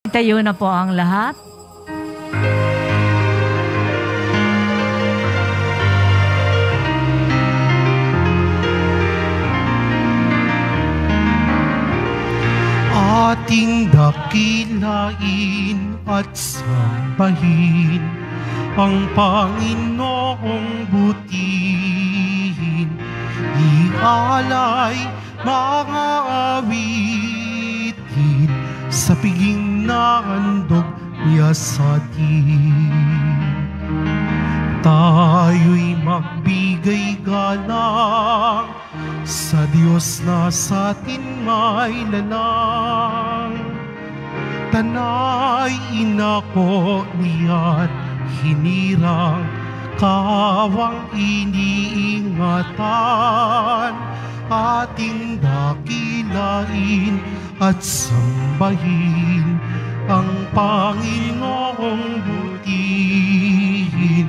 Tayo na po ang lahat. Ating dakilain at sambahin ang Panginoong butihin. Ialay mga awitin sa piging na handog niya sa atin. Tayo'y magbigay galang sa Diyos na sa atin may lalang. Tanay inako niya't hinirang, kawang iniingatan. Ating dakilain at sambahin ang Panginoong butihin.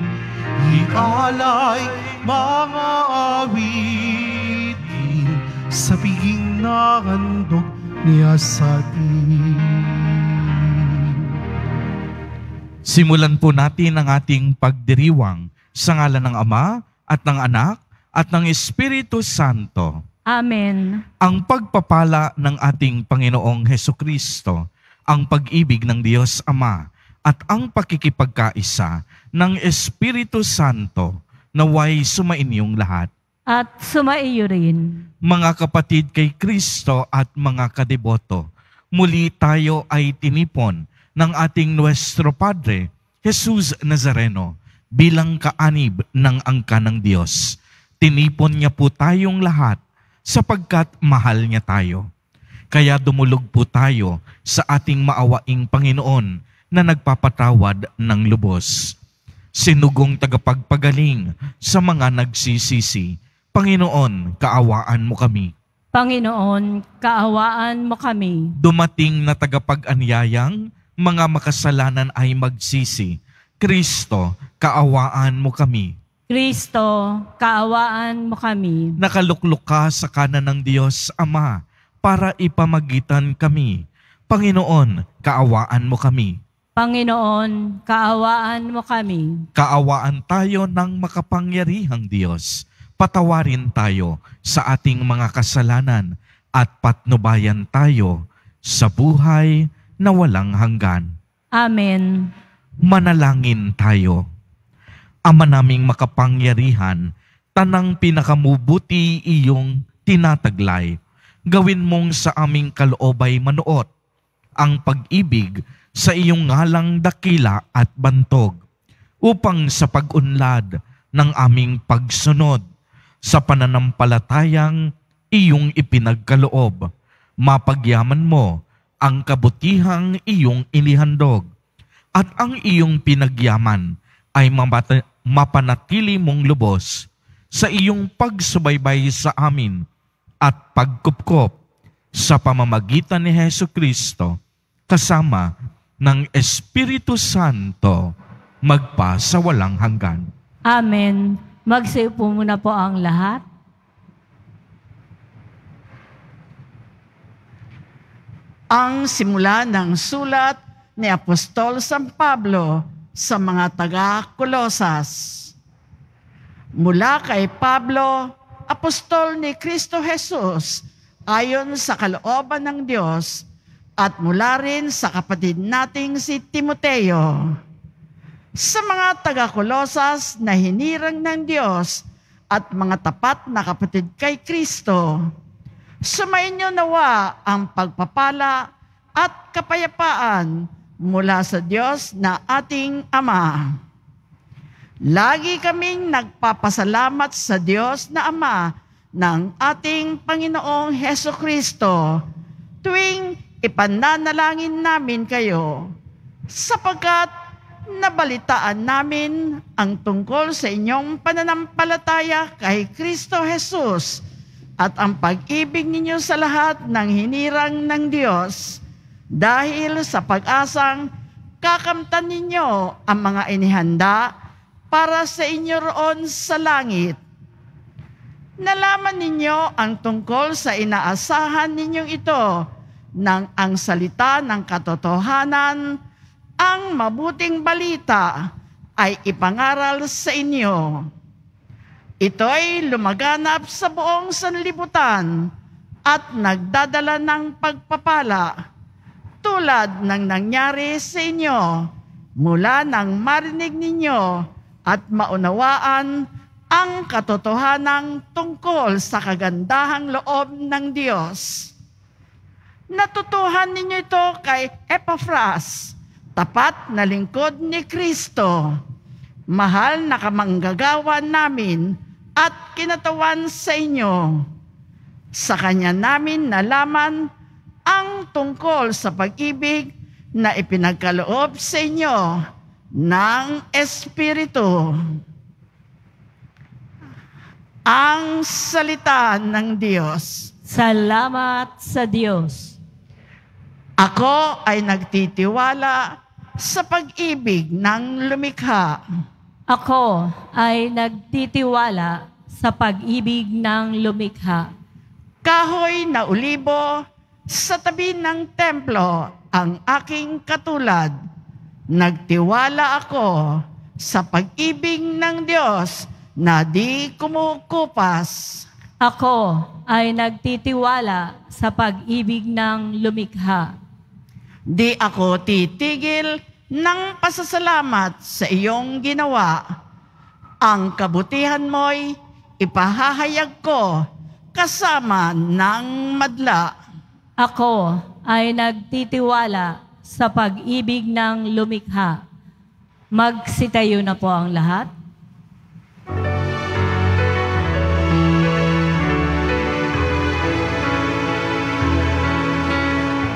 Ialay mga awitin sa piging na handog niya sa atin. Simulan po natin ang ating pagdiriwang sa ngalan ng Ama at ng Anak at ng Espiritu Santo. Amen. Ang pagpapala ng ating Panginoong Hesukristo, ang pag-ibig ng Diyos Ama, at ang pakikipagkaisa ng Espiritu Santo naway sumainyong lahat. At sumaiyo rin. Mga kapatid kay Kristo at mga kadeboto, muli tayo ay tinipon ng ating Nuestro Padre, Jesus Nazareno, bilang kaanib ng angka ng Diyos. Tinipon niya po tayong lahat sapagkat mahal niya tayo. Kaya dumulog po tayo sa ating maawaing Panginoon na nagpapatawad ng lubos. Sinugong tagapagpagaling sa mga nagsisisi, Panginoon, kaawaan mo kami. Panginoon, kaawaan mo kami. Dumating na tagapag-anyayang mga makasalanan ay magsisi, Kristo, kaawaan mo kami. Kristo, kaawaan mo kami. Nakaluklok ka sa kanan ng Diyos Ama para ipamagitan kami. Panginoon, kaawaan mo kami. Panginoon, kaawaan mo kami. Kaawaan tayo ng makapangyarihang Diyos. Patawarin tayo sa ating mga kasalanan at patnubayan tayo sa buhay na walang hanggan. Amen. Manalangin tayo. Ama naming makapangyarihan, tanang pinakamubuti iyong tinataglay. Gawin mong sa aming kaloobay manuot ang pag-ibig sa iyong ngalang dakila at bantog, upang sa pag-unlad ng aming pagsunod sa pananampalatayang iyong ipinagkaloob, mapagyaman mo ang kabutihang iyong inihandog, at ang iyong pinagyaman ay mapanatili mong lubos sa iyong pagsubaybay sa amin at pagkupkop sa pamamagitan ni Hesukristo kasama ng Espiritu Santo magpa sa walang hanggan. Amen. Magsiupo muna po ang lahat. Ang simula ng sulat ni Apostol San Pablo sa mga taga-Kolosas. Mula kay Pablo, apostol ni Kristo Jesus, ayon sa kalooban ng Diyos, at mula rin sa kapatid nating si Timoteo. Sa mga taga-Kolosas na hinirang ng Diyos at mga tapat na kapatid kay Kristo, sumainyo nawa ang pagpapala at kapayapaan mula sa Diyos na ating Ama. Lagi kaming nagpapasalamat sa Diyos na Ama ng ating Panginoong Hesukristo tuwing ipananalangin namin kayo, sapagkat nabalitaan namin ang tungkol sa inyong pananampalataya kay Kristo Jesus at ang pag-ibig ninyo sa lahat ng hinirang ng Diyos dahil sa pag-asang kakamtan ninyo ang mga inihanda para sa inyo roon sa langit. Nalaman ninyo ang tungkol sa inaasahan ninyong ito nang ang salita ng katotohanan, ang mabuting balita ay ipangaral sa inyo. Ito'y lumaganap sa buong sanlibutan at nagdadala ng pagpapala tulad ng nangyari sa inyo mula nang marinig ninyo at maunawaan ang katotohanang tungkol sa kagandahang loob ng Diyos. Natutuhan ninyo ito kay Epaphras, tapat na lingkod ni Kristo, mahal na kamanggagawa namin at kinatawan sa inyo. Sa kanya namin nalaman ang tungkol sa pag-ibig na ipinagkaloob sa inyo ng Espiritu. Ang salita ng Diyos. Salamat sa Diyos. Ako ay nagtitiwala sa pag-ibig ng lumikha. Ako ay nagtitiwala sa pag-ibig ng lumikha. Kahoy na ulibo sa tabi ng templo ang aking katulad. Nagtiwala ako sa pag-ibig ng Diyos na di kumukupas. Ako ay nagtitiwala sa pag-ibig ng lumikha. Di ako titigil ng pasasalamat sa iyong ginawa. Ang kabutihan mo'y ipahahayag ko kasama ng madla. Ako ay nagtitiwala sa pag-ibig ng lumikha. Magsitayo na po ang lahat.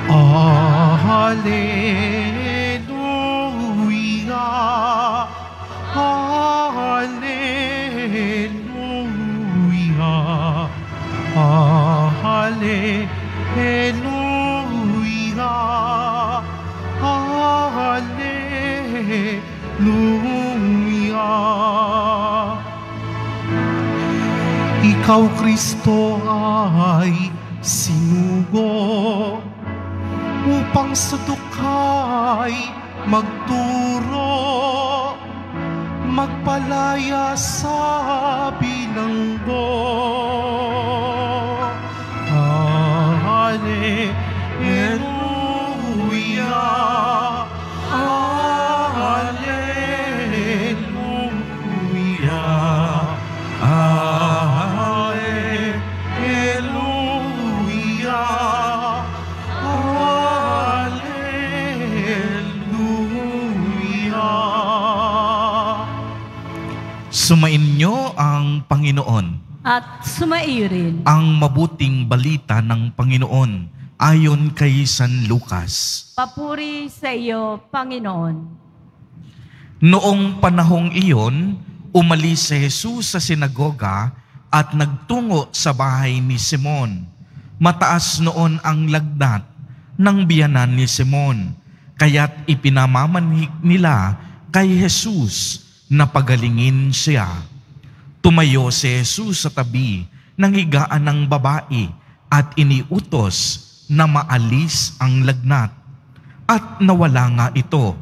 Hallelujah, Hallelujah, Hallelujah, Hallelujah. Ikaw, Kristo, ay sinugo upang sa dukhay magturo, magpalaya sa bilanggo. Hallelujah, Hallelujah, Hallelujah, Hallelujah. Sumainyo ang Panginoon. At sumaiyo rin Ang mabuting balita ng Panginoon ayon kay San Lucas. papuri sa iyo, Panginoon. Noong panahong iyon, umalis si Jesus sa sinagoga at nagtungo sa bahay ni Simon. Mataas noon ang lagnat ng biyanan ni Simon, kaya't ipinamamanhik nila kay Jesus na pagalingin siya. Tumayo si Jesus sa tabi ng higaan ng babae at iniutos na maalis ang lagnat. At nawala nga ito.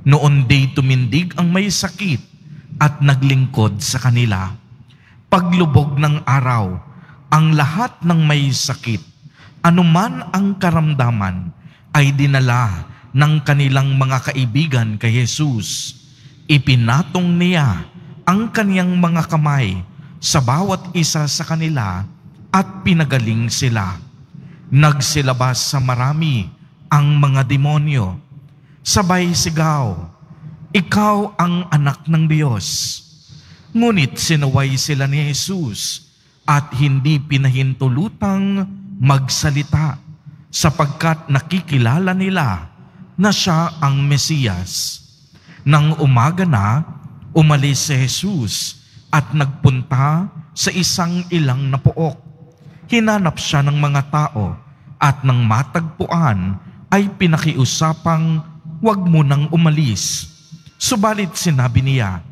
Noon di tumindig ang may sakit at naglingkod sa kanila. Paglubog ng araw, ang lahat ng may sakit, anuman ang karamdaman, ay dinala ng kanilang mga kaibigan kay Jesus. Ipinatong niya ang kaniyang mga kamay sa bawat isa sa kanila at pinagaling sila. Nagsilabas sa marami ang mga demonyo. Sabay sigaw, "Ikaw ang anak ng Diyos." Ngunit sinuway sila ni Jesus at hindi pinahintulutang magsalita sapagkat nakikilala nila na siya ang Mesiyas. Nang umaga na, umalis si Jesus at nagpunta sa isang ilang na pook. Hinanap siya ng mga tao at nang matagpuan ay pinakiusapang huwag mo nang umalis. Subalit sinabi niya,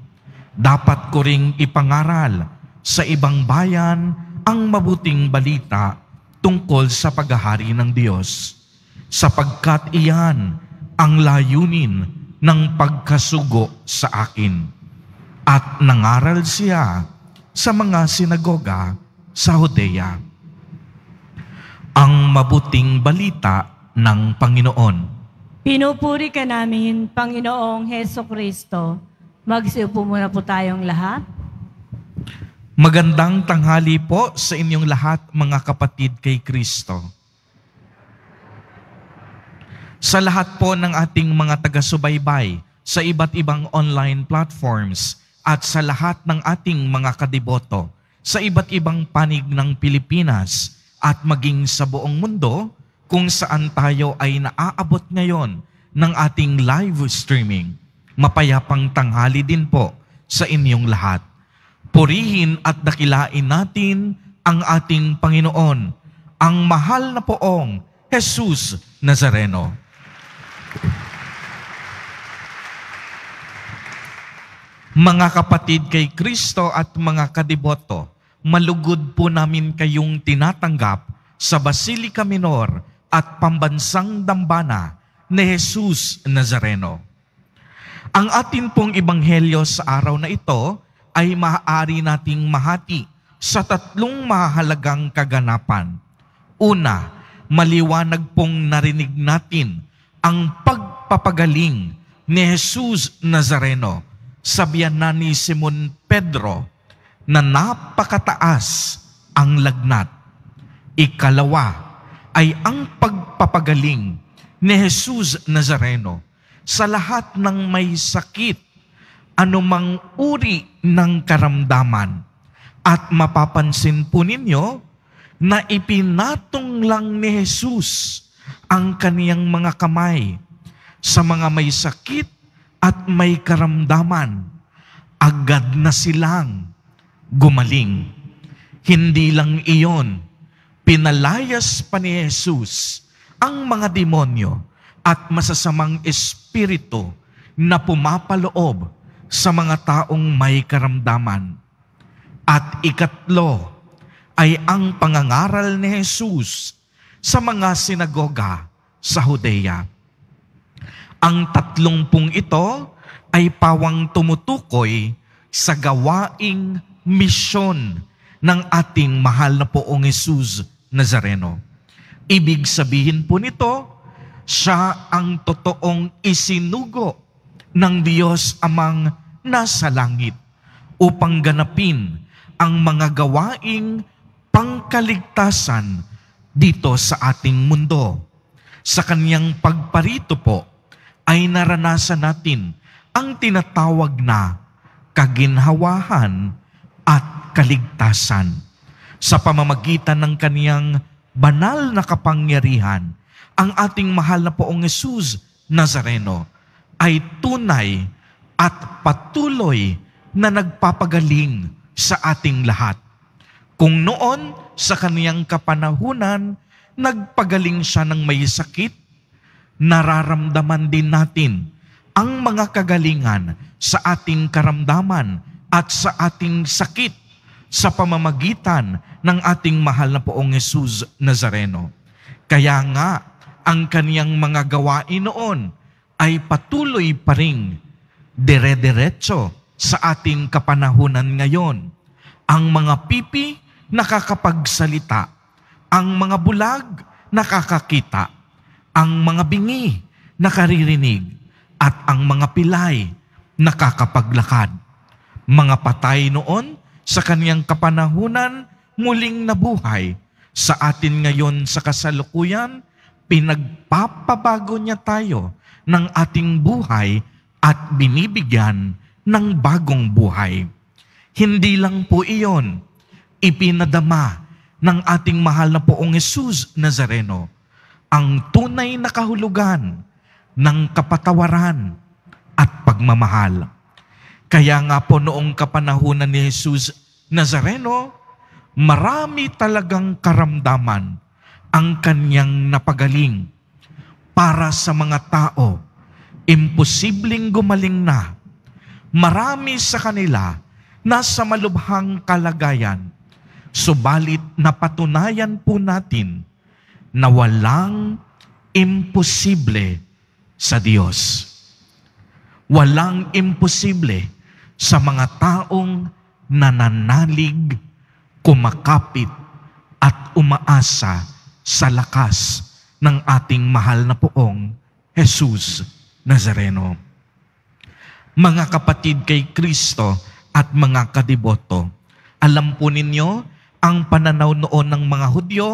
dapat ko ring ipangaral sa ibang bayan ang mabuting balita tungkol sa paghahari ng Diyos. sapagkat iyan ang layunin ng pagkasugo sa akin. At nangaral siya sa mga sinagoga sa Judea. Ang mabuting balita ng Panginoon. Pinupuri ka namin, Panginoong Hesukristo. Magsiupo muna po tayong lahat. Magandang tanghali po sa inyong lahat, mga kapatid kay Kristo. Sa lahat po ng ating mga taga-subaybay sa iba't ibang online platforms at sa lahat ng ating mga kadeboto sa iba't ibang panig ng Pilipinas at maging sa buong mundo kung saan tayo ay naaabot ngayon ng ating live streaming. Mapayapang tanghali din po sa inyong lahat. Purihin at dakilain natin ang ating Panginoon, ang mahal na poong Jesus Nazareno. Mga kapatid kay Kristo at mga kadeboto, malugod po namin kayong tinatanggap sa Basilica Minor at Pambansang Dambana ni Jesus Nazareno. Ang atin pong ebanghelyo sa araw na ito ay maaari nating mahati sa tatlong mahalagang kaganapan. Una, maliwanag pong narinig natin ang pagpapagaling ni Jesus Nazareno sa biyanan ni Simon Pedro na napakataas ang lagnat. Ikalawa ay ang pagpapagaling ni Jesus Nazareno sa lahat ng may sakit, anumang uri ng karamdaman. At mapapansin po ninyo na ipinatong lang ni Jesus ang kaniyang mga kamay sa mga may sakit at may karamdaman. Agad na silang gumaling. Hindi lang iyon, pinalayas pa ni Jesus ang mga demonyo at masasamang espiritu na pumapaloob sa mga taong may karamdaman. At ikatlo ay ang pangangaral ni Jesus sa mga sinagoga sa Judea. Ang tatlong pong ito ay pawang tumutukoy sa gawaing misyon ng ating mahal na poong Jesus Nazareno. Ibig sabihin po nito, siya ang totoong isinugo ng Diyos Amang nasa langit upang ganapin ang mga gawaing pangkaligtasan dito sa ating mundo. Sa kaniyang pagparito po, ay naranasan natin ang tinatawag na kaginhawahan at kaligtasan. Sa pamamagitan ng kaniyang banal na kapangyarihan, ang ating mahal na poong Jesus Nazareno ay tunay at patuloy na nagpapagaling sa ating lahat. Kung noon sa kaniyang kapanahunan, nagpagaling siya ng may sakit, nararamdaman din natin ang mga kagalingan sa ating karamdaman at sa ating sakit sa pamamagitan ng ating mahal na poong Jesus Nazareno. Kaya nga, ang kaniyang mga gawain noon ay patuloy pa ring dire-diretso sa ating kapanahunan ngayon. Ang mga pipi nakakapagsalita, ang mga bulag nakakakita, ang mga bingi nakaririnig, at ang mga pilay nakakapaglakad. Mga patay noon sa kaniyang kapanahunan muling nabuhay. Sa atin ngayon sa kasalukuyan, pinagpapabago niya tayo ng ating buhay at binibigyan ng bagong buhay. Hindi lang po iyon, ipinadama ng ating mahal na poong Jesus Nazareno ang tunay na kahulugan ng kapatawaran at pagmamahal. Kaya nga po noong kapanahunan ni Jesus Nazareno, marami talagang karamdaman ang kanyang napagaling. Para sa mga tao, imposibleng gumaling na. Marami sa kanila nasa malubhang kalagayan. Subalit napatunayan po natin na walang imposible sa Diyos. Walang imposible sa mga taong nananalig, kumakapit at umaasa sa lakas ng ating mahal na poong Jesus Nazareno. Mga kapatid kay Kristo at mga kadiboto, alam po ninyo ang pananaw noon ng mga Hudyo,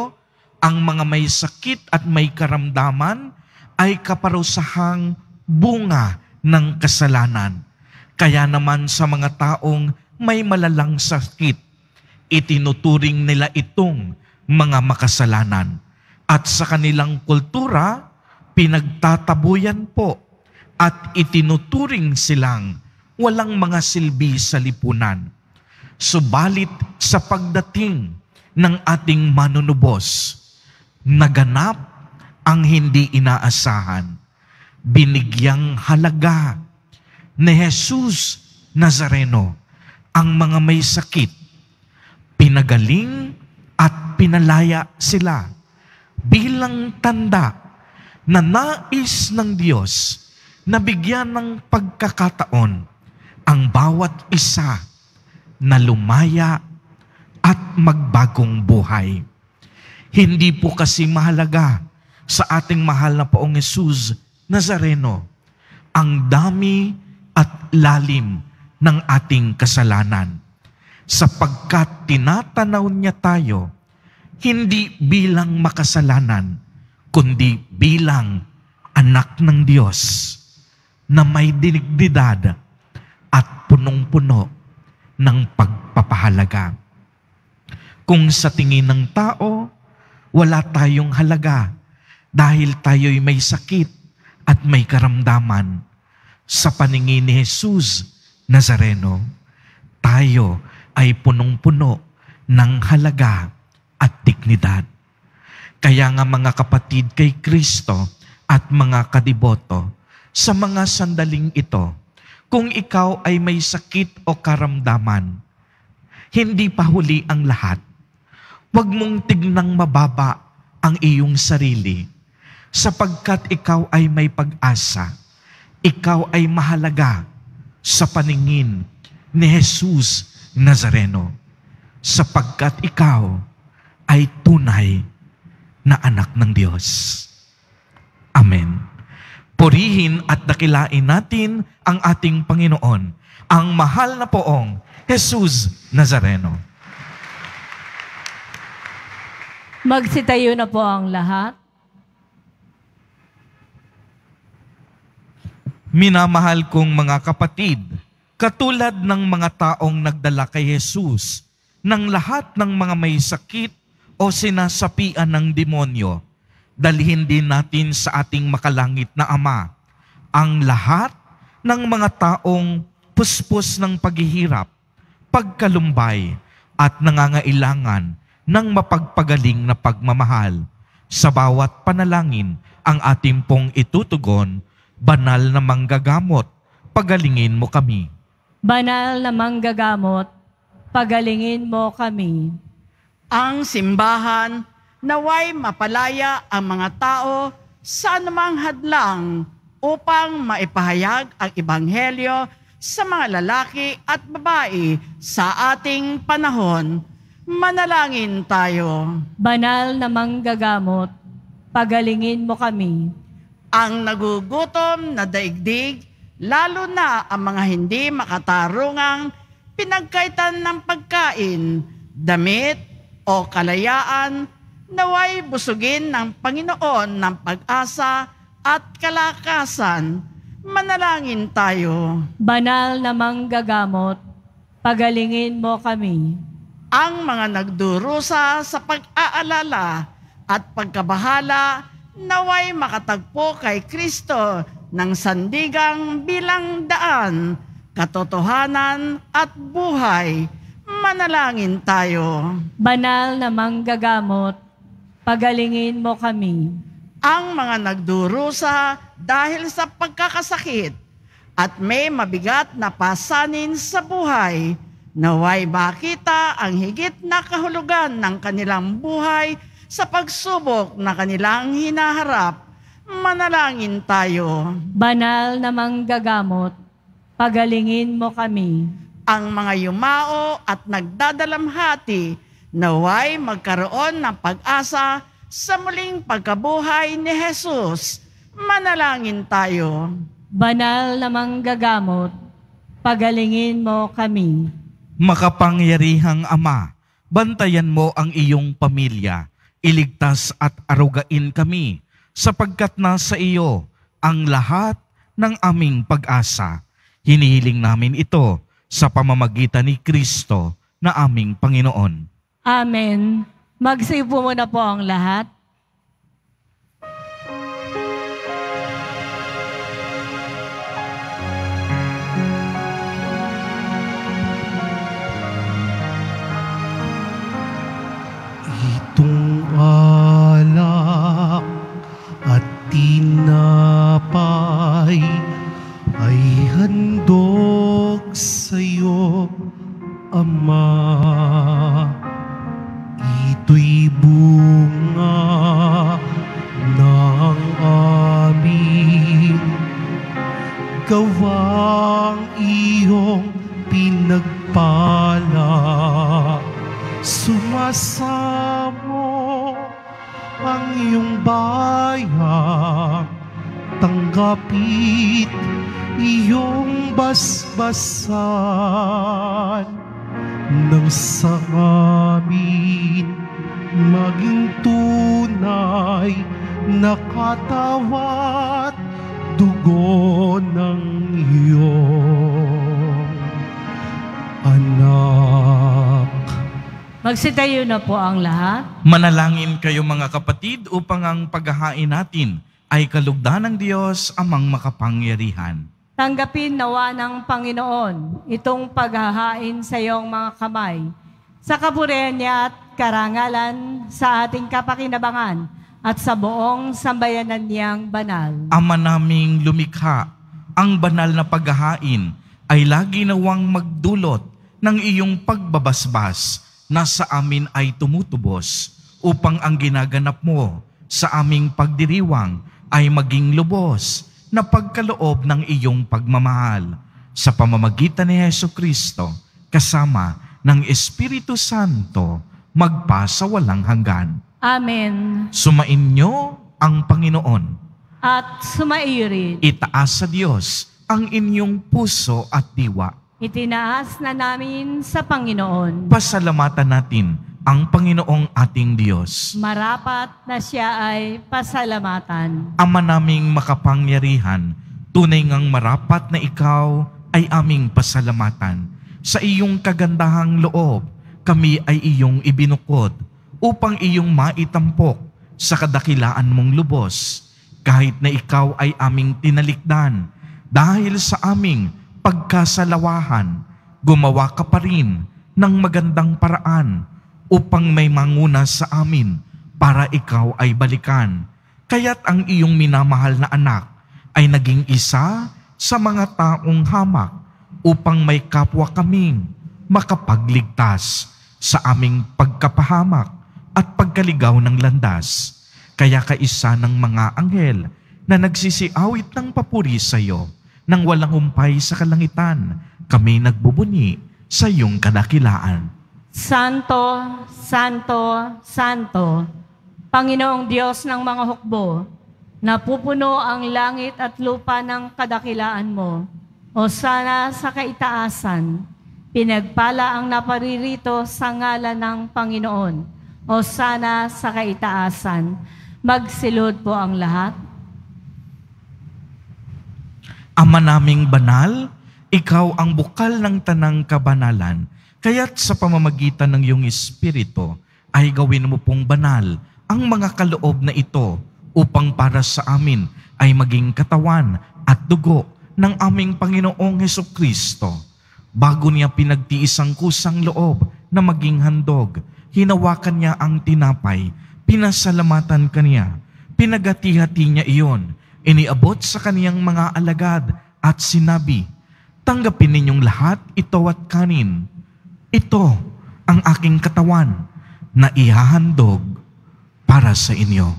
ang mga may sakit at may karamdaman ay kaparusahang bunga ng kasalanan. Kaya naman sa mga taong may malalang sakit, itinuturing nila itong mga makasalanan. At sa kanilang kultura, pinagtatabuyan po at itinuturing silang walang mga silbi sa lipunan. Subalit sa pagdating ng ating manunubos, naganap ang hindi inaasahan. Binigyang halaga ni Jesus Nazareno ang mga may sakit. Pinagaling at pinalaya sila bilang tanda na nais ng Diyos na bigyan ng pagkakataon ang bawat isa na lumaya at magbagong buhay. Hindi po kasi mahalaga sa ating mahal na poong Jesus Nazareno ang dami at lalim ng ating kasalanan, sapagkat tinatanaw niya tayo hindi bilang makasalanan, kundi bilang anak ng Diyos na may dignidad at punong-puno ng pagpapahalaga. Kung sa tingin ng tao, wala tayong halaga dahil tayo'y may sakit at may karamdaman, sa paningin ni Jesus Nazareno, tayo ay punong-puno ng halaga at dignidad. Kaya nga mga kapatid kay Kristo at mga kadiboto, sa mga sandaling ito, kung ikaw ay may sakit o karamdaman, hindi pa huli ang lahat. Huwag mong tignang mababa ang iyong sarili, sapagkat ikaw ay may pag-asa. Ikaw ay mahalaga sa paningin ni Jesus Nazareno, sapagkat ikaw ay tunay na anak ng Diyos. Amen. Purihin at dakilain natin ang ating Panginoon, ang mahal na poong Jesus Nazareno. Magsitayo na po ang lahat. Minamahal kong mga kapatid, katulad ng mga taong nagdala kay Jesus ng lahat ng mga may sakit o sinasapian ng demonyo, dalhin din natin sa ating makalangit na Ama ang lahat ng mga taong puspos ng paghihirap, pagkalumbay at nangangailangan ng mapagpagaling na pagmamahal. Sa bawat panalangin ang ating pong itutugon, Banal na Manggagamot, pagalingin mo kami. Banal na Manggagamot, pagalingin mo kami. Ang simbahan naway mapalaya ang mga tao sa anumang hadlang upang maipahayag ang ebanghelyo sa mga lalaki at babae sa ating panahon. Manalangin tayo. Banal na Manggagamot, pagalingin mo kami. Ang nagugutom na daigdig, lalo na ang mga hindi makatarungang pinagkaitan ng pagkain, damit o kalayaan, naway busugin ng Panginoon ng pag-asa at kalakasan. Manalangin tayo. Banal na Manggagamot, pagalingin mo kami. Ang mga nagdurusa sa pag-aalala at pagkabahala, naway makatagpo kay Kristo ng sandigang bilang daan, katotohanan at buhay. Manalangin tayo. Banal na Manggagamot, pagalingin mo kami. Ang mga nagdurusa dahil sa pagkakasakit at may mabigat na pasanin sa buhay, naway makita ang higit na kahulugan ng kanilang buhay sa pagsubok na kanilang hinaharap. Manalangin tayo. Banal na manggagamot, pagalingin mo kami. Ang mga yumao at nagdadalamhati, naway magkaroon ng pag-asa sa muling pagkabuhay ni Jesus. Manalangin tayo. Banal na manggagamot, pagalingin mo kami. Makapangyarihang Ama, bantayan mo ang iyong pamilya, iligtas at arugain kami, sapagkat nasa iyo ang lahat ng aming pag-asa. Hinihiling namin ito sa pamamagitan ni Kristo na aming Panginoon. Amen. Magsiupo muna po ang lahat. Itong alak at tinapay ay handog sa'yo, Ama. Ito'y bunga ng aming gawang iyong pinagpala. Sumasamo ang iyong bayan, tanggapit iyong basbasan, nang sa amin maging tunay na katawat dugo ng iyong anak. Magsitayo na po ang lahat. Manalangin kayo mga kapatid upang ang paghahain natin ay kalugdan ng Diyos amang makapangyarihan. Tanggapin nawa ng Panginoon itong paghahain sa iyong mga kamay, sa kaburihan niya at karangalan sa ating kapakinabangan at sa buong sambayanan niyang banal. Ama naming lumikha, ang banal na paghahain ay lagi nawang magdulot ng iyong pagbabasbas na sa amin ay tumutubos, upang ang ginaganap mo sa aming pagdiriwang ay maging lubos na pagkaloob ng iyong pagmamahal sa pamamagitan ni Jesucristo kasama ng Espiritu Santo magpa sa walang hanggan. Amen. Sumainyo ang Panginoon. At sumairin. Itaas sa Diyos ang inyong puso at diwa. Itinaas na namin sa Panginoon. Pasalamatan natin ang Panginoong ating Diyos. Marapat na siya ay pasalamatan. Ama naming makapangyarihan, tunay ngang marapat na ikaw ay aming pasalamatan. Sa iyong kagandahang loob, kami ay iyong ibinukod upang iyong maitampok sa kadakilaan mong lubos. Kahit na ikaw ay aming tinalikdan, dahil sa aming pagkasalawahan, gumawa ka pa rin ng magandang paraan upang may manguna sa amin para ikaw ay balikan. Kaya't ang iyong minamahal na anak ay naging isa sa mga taong hamak upang may kapwa kaming makapagligtas sa aming pagkapahamak at pagkaligaw ng landas. Kaya kaisa ng mga anghel na nagsisiawit ng papuri sa iyo, nang walang humpay sa kalangitan, kami nagbubuni sa iyong kadakilaan. Santo, Santo, Santo, Panginoong Diyos ng mga hukbo, napupuno ang langit at lupa ng kadakilaan mo. O sana sa kaitaasan, pinagpala ang naparirito sa ngalan ng Panginoon. O sana sa kaitaasan, magsilod po ang lahat. Ama naming banal, ikaw ang bukal ng tanang kabanalan, kaya't sa pamamagitan ng iyong Espiritu ay gawin mo pong banal ang mga kaloob na ito upang para sa amin ay maging katawan at dugo ng aming Panginoong Hesukristo. Bago niya pinagtiis ang kusang loob na maging handog, hinawakan niya ang tinapay, pinasalamatan kaniya, pinagati-hati niya iyon, iniabot sa kaniyang mga alagad at sinabi, "Tanggapin ninyong lahat ito at kanin. Ito ang aking katawan na ihahandog para sa inyo."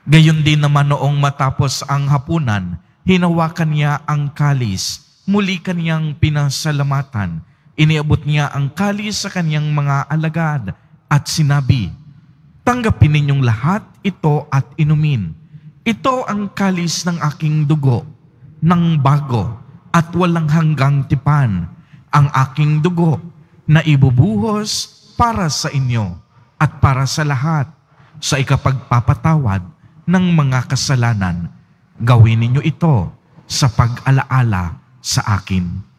Gayon din naman noong matapos ang hapunan, hinawakan niya ang kalis, muli kaniyang pinasalamatan. Iniabot niya ang kalis sa kaniyang mga alagad at sinabi, "Tanggapin ninyong lahat ito at inumin. Ito ang kalis ng aking dugo, ng bago at walang hanggang tipan, ang aking dugo na ibubuhos para sa inyo at para sa lahat sa ikapagpapatawad ng mga kasalanan. Gawin ninyo ito sa pag-alaala sa akin."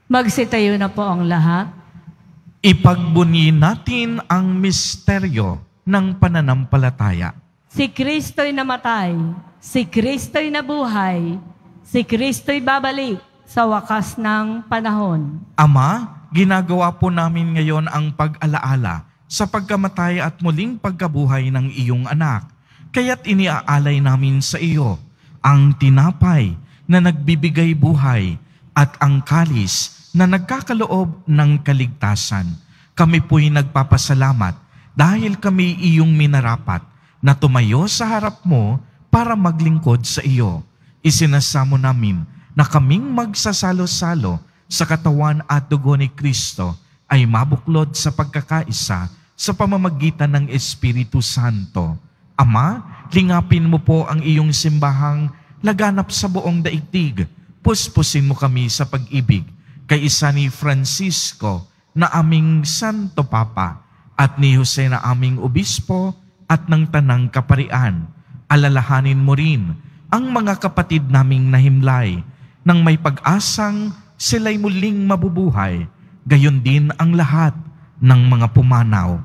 Magsitayo na po ang lahat. Ipagbunyi natin ang misteryo ng pananampalataya. Si Kristo'y namatay, si Kristo'y nabuhay, si Kristo'y babalik sa wakas ng panahon. Ama, ginagawa po namin ngayon ang pag-alaala sa pagkamatay at muling pagkabuhay ng iyong anak. Kaya't iniaalay namin sa iyo ang tinapay na nagbibigay buhay at ang kalis na nagkakaloob ng kaligtasan. Kami po'y nagpapasalamat dahil kami iyong minarapat na tumayo sa harap mo para maglingkod sa iyo. Isinasamo namin na kaming magsasalo-salo sa katawan at dugo ni Kristo ay mabuklod sa pagkakaisa sa pamamagitan ng Espiritu Santo. Ama, lingapin mo po ang iyong simbahang laganap sa buong daigdig. Puspusin mo kami sa pag-ibig kay isa ni Francisco na aming Santo Papa at ni Jose na aming Obispo at ng Tanang Kaparian. Alalahanin mo rin ang mga kapatid naming nahimlay nang may pag-asang sila'y muling mabubuhay, gayon din ang lahat ng mga pumanaw.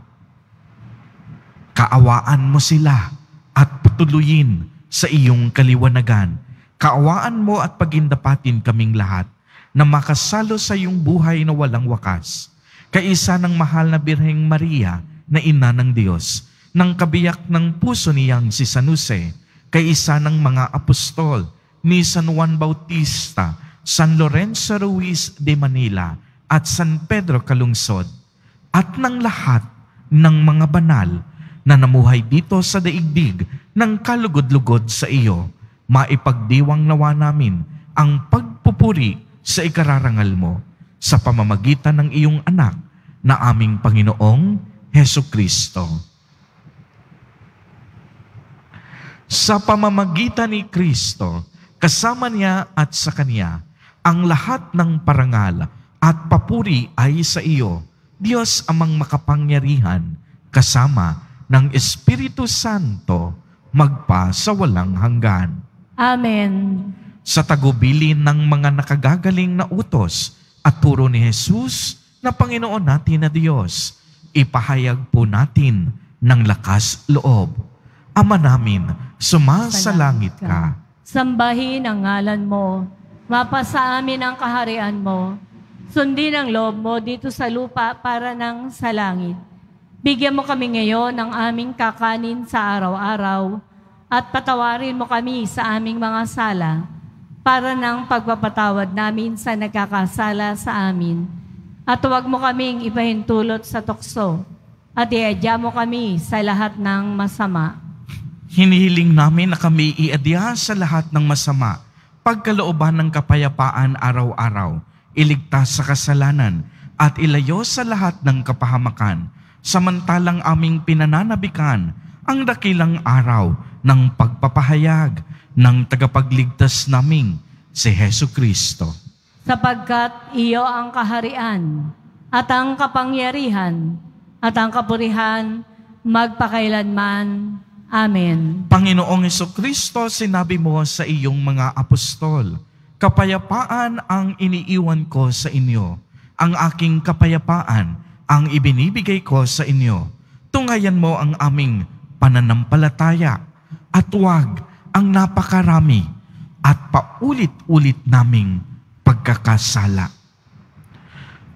Kaawaan mo sila at patuloyin sa iyong kaliwanagan. Kaawaan mo at pagindapatin kaming lahat na makasalo sa iyong buhay na walang wakas. Kaisa ng mahal na Birheng Maria na ina ng Diyos, ng kabiyak ng puso niyang si San Jose, kaisa ng mga apostol ni San Juan Bautista, San Lorenzo Ruiz de Manila at San Pedro Calungsod, at ng lahat ng mga banal na namuhay dito sa daigdig ng kalugod-lugod sa iyo. Maipagdiwang nawa namin ang pagpupuri sa ikararangal mo sa pamamagitan ng iyong anak na aming Panginoong Hesukristo. Sa pamamagitan ni Kristo, kasama niya at sa Kanya, ang lahat ng parangal at papuri ay sa iyo, Diyos amang makapangyarihan, kasama ng Espiritu Santo, magpa sa walang hanggan. Amen. Sa tagubilin ng mga nakagagaling na utos at turo ni Jesus na Panginoon natin na Diyos, ipahayag po natin ng lakas loob. Ama namin, sumasalangit ka. Sambahin ang ngalan mo. Mapasa amin ang kaharian mo. Sundin ang loob mo dito sa lupa para nang sa langit. Bigyan mo kami ngayon ng aming kakanin sa araw-araw at patawarin mo kami sa aming mga sala para ng pagpapatawad namin sa nagkakasala sa amin. At huwag mo kaming ipahintulot sa tukso at iadya mo kami sa lahat ng masama. Hinihiling namin na kami iadya sa lahat ng masama, pagkalooban ng kapayapaan araw-araw, iligtas sa kasalanan at ilayo sa lahat ng kapahamakan, samantalang aming pinananabikan ang dakilang araw ng pagpapahayag ng tagapagligtas naming si Hesukristo. Sapagkat iyo ang kaharian at ang kapangyarihan at ang kapurihan magpakailanman. Amen. Panginoong Hesukristo, sinabi mo sa iyong mga apostol, kapayapaan ang iniiwan ko sa inyo, ang aking kapayapaan ang ibinibigay ko sa inyo. Tunghayan mo ang aming pananampalataya at huwag ang napakarami at paulit-ulit naming pagkakasala.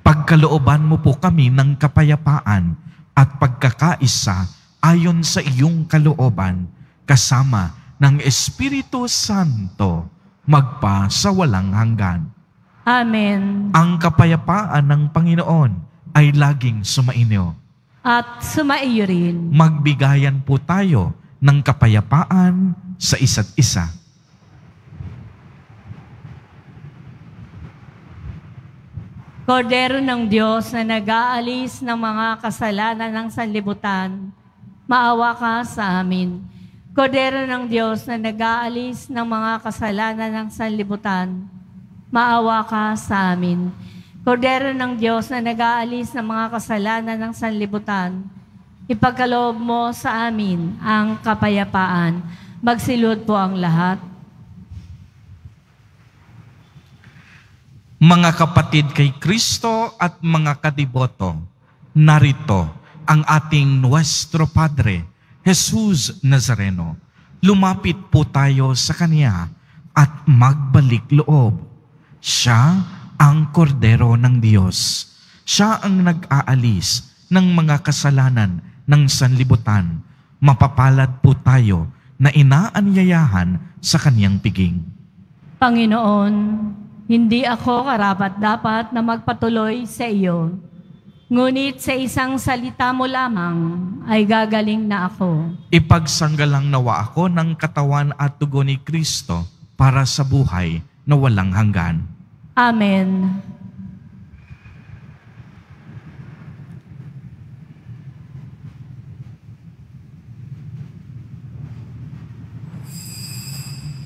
Pagkalooban mo po kami ng kapayapaan at pagkakaisa ayon sa iyong kalooban, kasama ng Espiritu Santo, magpa sa walang hanggan. Amen. Ang kapayapaan ng Panginoon ay laging sumainyo. At sumaiyo rin. Magbigayan po tayo ng kapayapaan sa isa't isa. Kordero ng Diyos na nag-aalis ng mga kasalanan ng sanlibutan, maawa ka sa amin. Kordero ng Diyos na nag-aalis ng mga kasalanan ng sanlibutan, maawa ka sa amin. Kordero ng Diyos na nag-aalis ng mga kasalanan ng sanlibutan, ipagkaloob mo sa amin ang kapayapaan. Magsilod po ang lahat. Mga kapatid kay Kristo at mga kadiboto, narito ang ating Nuestro Padre, Jesus Nazareno. Lumapit po tayo sa Kanya at magbalik loob. Siya ang kordero ng Diyos. Siya ang nag-aalis ng mga kasalanan ng sanlibutan. Mapapalad po tayo na inaanyayahan sa Kanyang piging. Panginoon, hindi ako karapat-dapat na magpatuloy sa iyo. Ngunit sa isang salita mo lamang ay gagaling na ako. Ipagsanggalang nawa ako ng katawan at dugo ni Kristo para sa buhay na walang hanggan. Amen.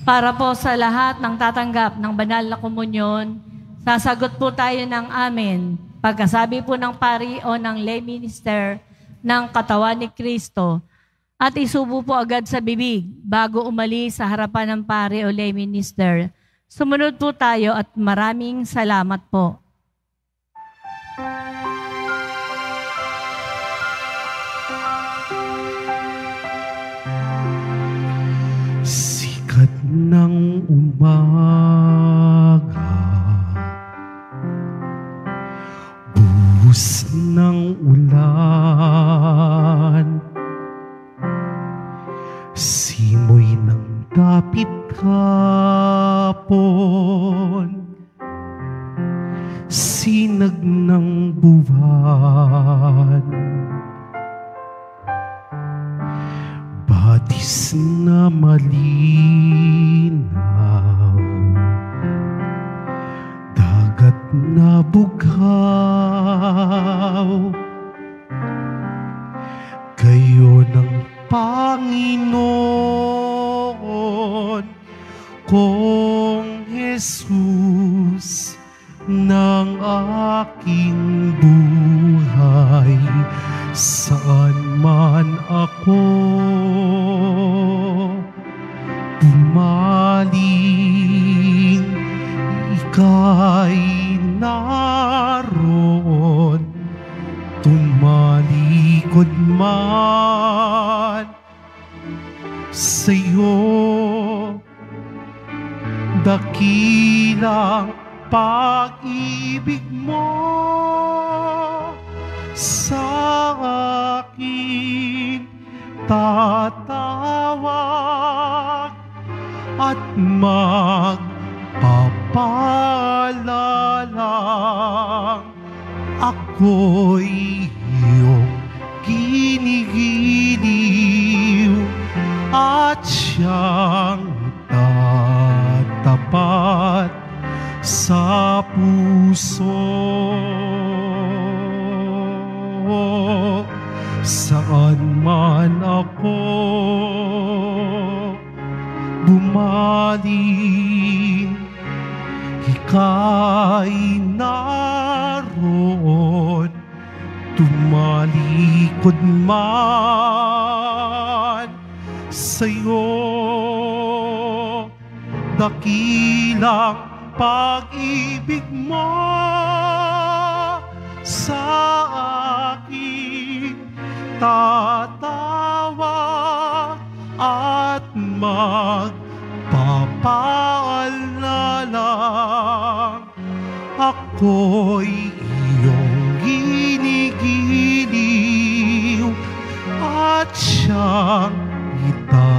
Para po sa lahat ng tatanggap ng banal na komunyon, sasagot po tayo ng amen. Pagkasabi po ng pari o ng lay minister ng katawan ni Kristo at isubo po agad sa bibig bago umalis sa harapan ng pari o lay minister. Sumunod po tayo at maraming salamat po. Sikat ng umaga, buhos ng ulan, simoy ng dapit hapon, sinag ng buwan, batis na malinaw, dagat na bughaw, kayo ng Panginoon kong Jesus ng aking buhay, saan man ako pumaling, ika'y naroon, tumalikod man sa'yo, dakilang pag-ibig mo sa akin tatawag at magpapaalala, ako'y iyong ginigiliw at siyang tatapat sa puso. Saan man ako bumaling, ika'y naroon, tumalikod man sa'yo, dakilang pag-ibig mo sa akin tatawag at magpapaalala, ako'y iyong ginigiliw at siyang itatapat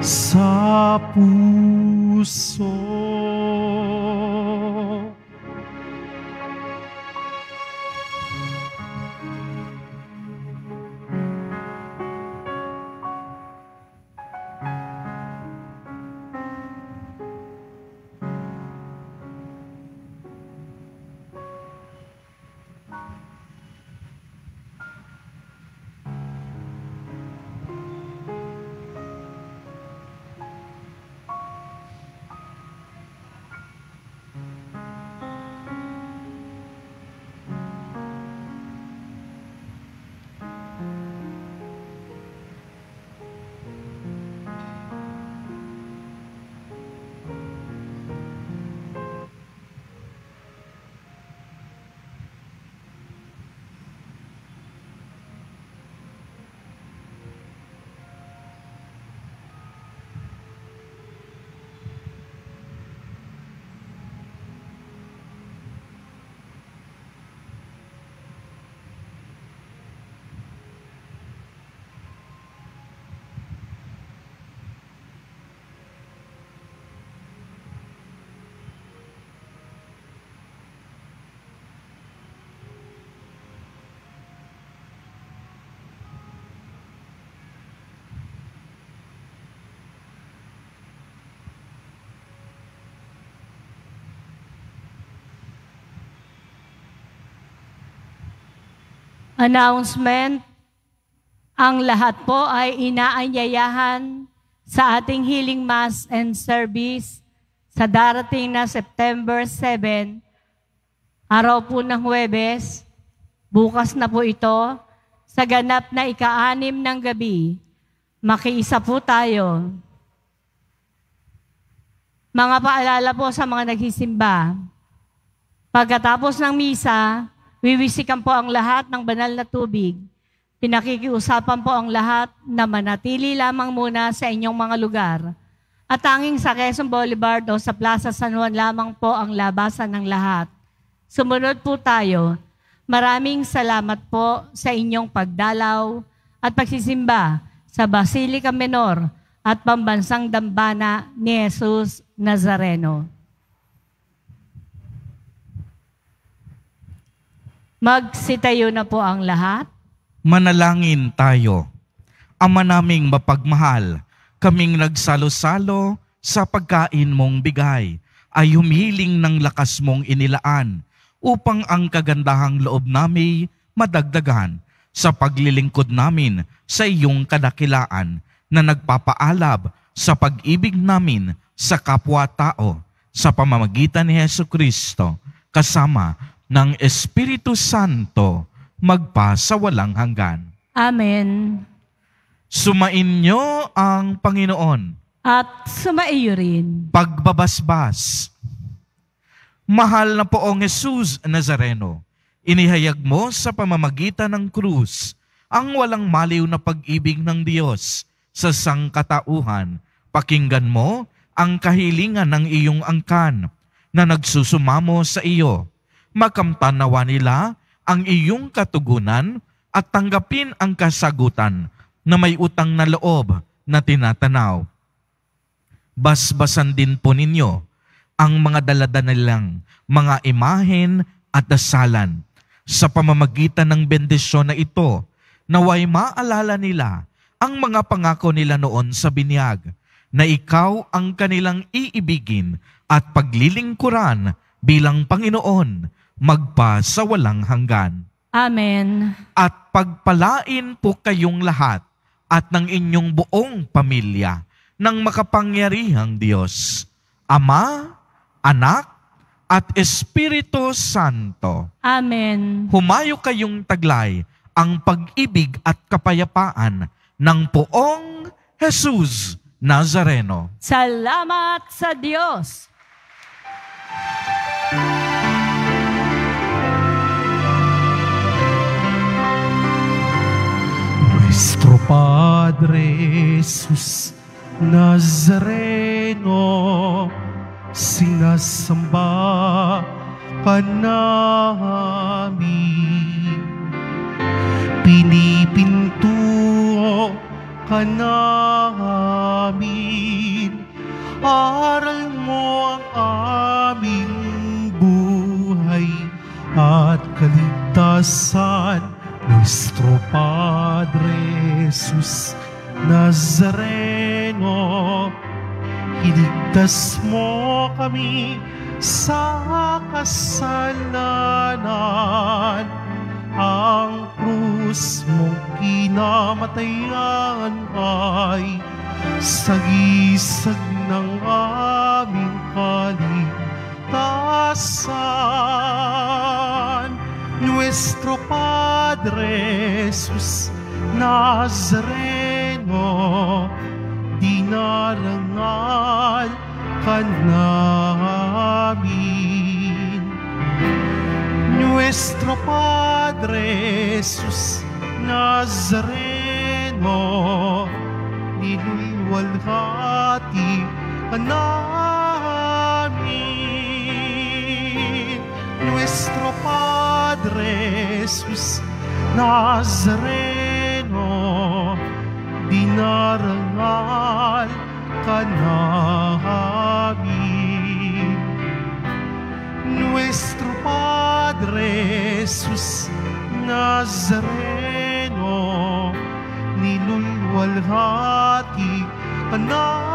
sa puso. Announcement, ang lahat po ay inaanyayahan sa ating Healing Mass and Service sa darating na September 7, araw po ng Huwebes, bukas na po ito, sa ganap na ika-6 ng gabi. Makiisa po tayo. Mga paalala po sa mga nagsisimba. Pagkatapos ng misa, wiwisikan po ang lahat ng banal na tubig. Pinakikiusapan po ang lahat na manatili lamang muna sa inyong mga lugar. At tanging sa Quezon Boulevard o sa Plaza San Juan lamang po ang labasan ng lahat. Sumunod po tayo. Maraming salamat po sa inyong pagdalaw at pagsisimba sa Basilica Menor at Pambansang Dambana ni Jesus Nazareno. Magsitayo na po ang lahat. Manalangin tayo. Ama naming mapagmahal, kaming nagsalo-salo sa pagkain mong bigay, ay humiling ng lakas mong inilaan, upang ang kagandahang loob namin madagdagan sa paglilingkod namin sa iyong kadakilaan na nagpapaalab sa pag-ibig namin sa kapwa-tao sa pamamagitan ni Jesucristo, kasama ng Espiritu Santo, magpa sa walang hanggan. Amen. Sumainyo ang Panginoon. At sumaiyo rin. Pagbabasbas. Mahal na poong Jesus Nazareno, inihayag mo sa pamamagitan ng krus ang walang maliw na pag-ibig ng Diyos sa sangkatauhan. Pakinggan mo ang kahilingan ng iyong angkan na nagsusumamo sa iyo. Makamtan nawa nila ang iyong katugunan at tanggapin ang kasagutan na may utang na loob na tinatanaw. Basbasan din po ninyo ang mga daladanilang mga imahen at dasalan. Sa pamamagitan ng bendisyon na ito, naway maalala nila ang mga pangako nila noon sa binyag, na ikaw ang kanilang iibigin at paglilingkuran bilang Panginoon, magpa sa walang hanggan. Amen. At pagpalain po kayong lahat at ng inyong buong pamilya ng makapangyarihang Diyos, Ama, Anak, at Espiritu Santo. Amen. Humayo kayong taglay ang pag-ibig at kapayapaan ng poong Jesus Nazareno. Salamat sa Diyos. Nuestro Padre Jesus Nazareno, sinasamba ka namin. Pinipinto ka namin. namin. Aral mo ang aming buhay at kaligtasan. Nuestro Padre Jesus Nazareno, iligtas mo kami sa kasalanan. Ang krus mong kinamatayan ay sagisag ng aming kaligtasan. Nuestro Padre Jesus Nazareno, dinarangal ka namin. Nuestro Padre Jesus Nazareno, nilulwalhati ka namin. Nuestro Padre Jesus Nazareno, dinarangal ka namin. Nuestro Padre Jesus Nazareno, nilulwalhati ka namin.